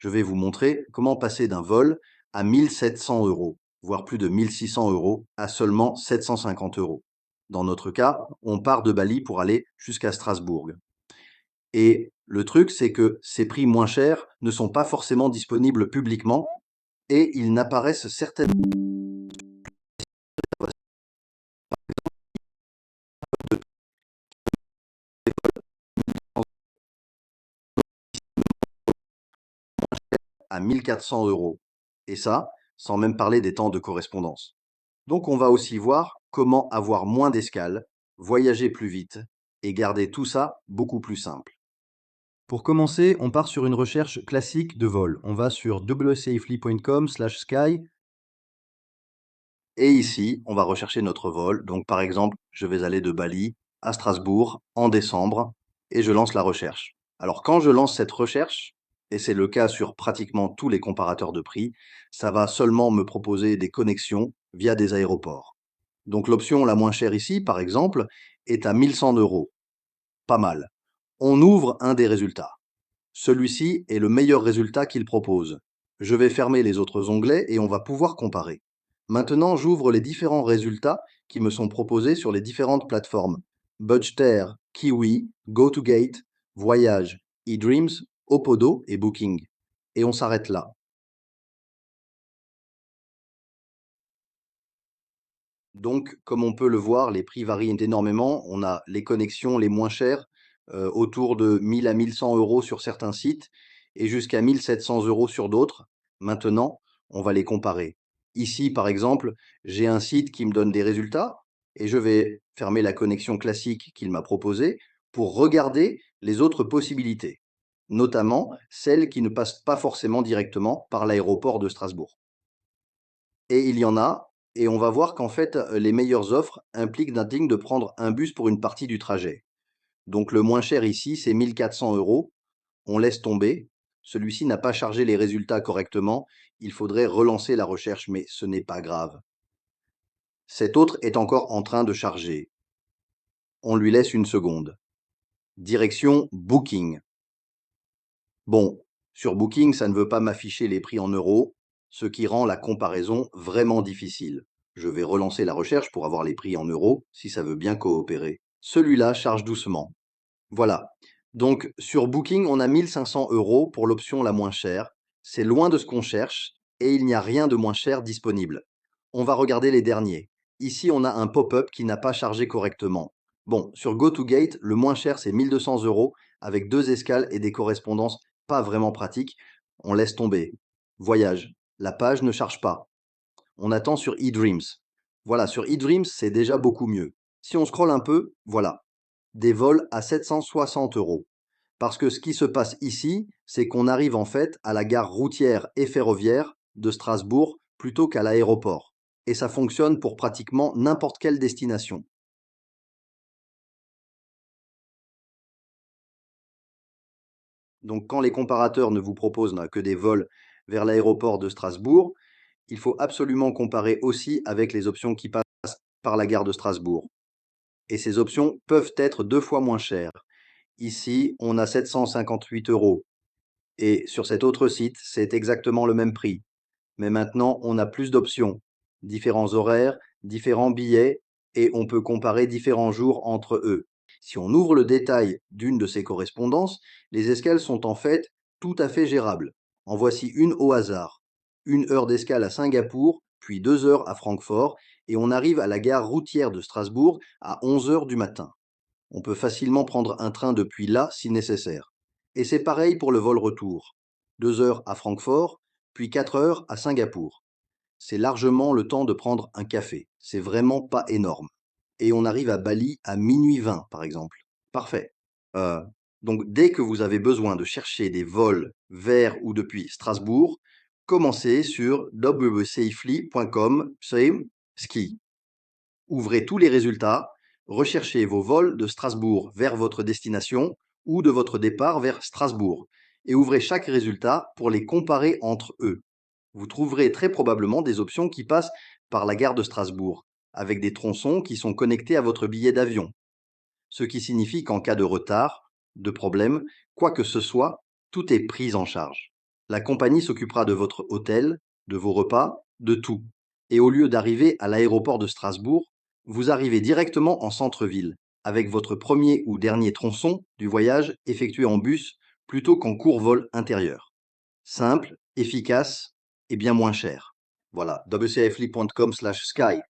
je vais vous montrer comment passer d'un vol à 1700 €, voire plus de 1600 € à seulement 750 €. Dans notre cas, on part de Bali pour aller jusqu'à Strasbourg. Et le truc, c'est que ces prix moins chers ne sont pas forcément disponibles publiquement et ils n'apparaissent certainement à 1400 €. Et ça, sans même parler des temps de correspondance. Donc on va aussi voir comment avoir moins d'escales, voyager plus vite et garder tout ça beaucoup plus simple. Pour commencer, on part sur une recherche classique de vol. On va sur wsafely.com/sky et ici, on va rechercher notre vol. Donc par exemple, je vais aller de Bali à Strasbourg en décembre et je lance la recherche. Alors quand je lance cette recherche, et c'est le cas sur pratiquement tous les comparateurs de prix, ça va seulement me proposer des connexions via des aéroports. Donc l'option la moins chère ici, par exemple, est à 1100 €. Pas mal. On ouvre un des résultats. Celui-ci est le meilleur résultat qu'il propose. Je vais fermer les autres onglets et on va pouvoir comparer. Maintenant, j'ouvre les différents résultats qui me sont proposés sur les différentes plateformes. Budgetair, Kiwi, GoToGate, Voyage, eDreams, Opodo et Booking. Et on s'arrête là. Donc, comme on peut le voir, les prix varient énormément. On a les connexions les moins chères, autour de 1000 à 1100 € sur certains sites et jusqu'à 1700 € sur d'autres. Maintenant, on va les comparer. Ici, par exemple, j'ai un site qui me donne des résultats et je vais fermer la connexion classique qu'il m'a proposée pour regarder les autres possibilités, notamment celles qui ne passent pas forcément directement par l'aéroport de Strasbourg. Et il y en a, et on va voir qu'en fait, les meilleures offres impliquent d'indigne de prendre un bus pour une partie du trajet. Donc le moins cher ici, c'est 1400 €. On laisse tomber. Celui-ci n'a pas chargé les résultats correctement. Il faudrait relancer la recherche, mais ce n'est pas grave. Cet autre est encore en train de charger. On lui laisse une seconde. Direction Booking. Bon, sur Booking, ça ne veut pas m'afficher les prix en euros, ce qui rend la comparaison vraiment difficile. Je vais relancer la recherche pour avoir les prix en euros, si ça veut bien coopérer. Celui-là charge doucement. Voilà. Donc sur Booking, on a 1500 € pour l'option la moins chère. C'est loin de ce qu'on cherche et il n'y a rien de moins cher disponible. On va regarder les derniers. Ici, on a un pop-up qui n'a pas chargé correctement. Bon, sur GoToGate, le moins cher, c'est 1200 € avec 2 escales et des correspondances pas vraiment pratiques. On laisse tomber. Voyage. La page ne charge pas. On attend sur eDreams. Voilà, sur eDreams, c'est déjà beaucoup mieux. Si on scrolle un peu, voilà, des vols à 760 €. Parce que ce qui se passe ici, c'est qu'on arrive en fait à la gare routière et ferroviaire de Strasbourg plutôt qu'à l'aéroport. Et ça fonctionne pour pratiquement n'importe quelle destination. Donc quand les comparateurs ne vous proposent que des vols vers l'aéroport de Strasbourg, il faut absolument comparer aussi avec les options qui passent par la gare de Strasbourg. Et ces options peuvent être 2 fois moins chères. Ici, on a 758 €. Et sur cet autre site, c'est exactement le même prix. Mais maintenant, on a plus d'options, différents horaires, différents billets, et on peut comparer différents jours entre eux. Si on ouvre le détail d'une de ces correspondances, les escales sont en fait tout à fait gérables. En voici une au hasard. 1 heure d'escale à Singapour, puis 2 heures à Francfort, et on arrive à la gare routière de Strasbourg à 11 heures du matin. On peut facilement prendre un train depuis là si nécessaire. Et c'est pareil pour le vol retour. 2 heures à Francfort, puis 4 heures à Singapour. C'est largement le temps de prendre un café. C'est vraiment pas énorme. Et on arrive à Bali à minuit 20, par exemple. Parfait. Euh, donc dès que vous avez besoin de chercher des vols vers ou depuis Strasbourg, commencez sur www.safely.com/ski. Ouvrez tous les résultats, recherchez vos vols de Strasbourg vers votre destination ou de votre départ vers Strasbourg et ouvrez chaque résultat pour les comparer entre eux. Vous trouverez très probablement des options qui passent par la gare de Strasbourg, avec des tronçons qui sont connectés à votre billet d'avion, ce qui signifie qu'en cas de retard, de problème, quoi que ce soit, tout est pris en charge. La compagnie s'occupera de votre hôtel, de vos repas, de tout. Et au lieu d'arriver à l'aéroport de Strasbourg, vous arrivez directement en centre-ville, avec votre premier ou dernier tronçon du voyage effectué en bus plutôt qu'en court vol intérieur. Simple, efficace et bien moins cher. Voilà, wcfly.com/sky.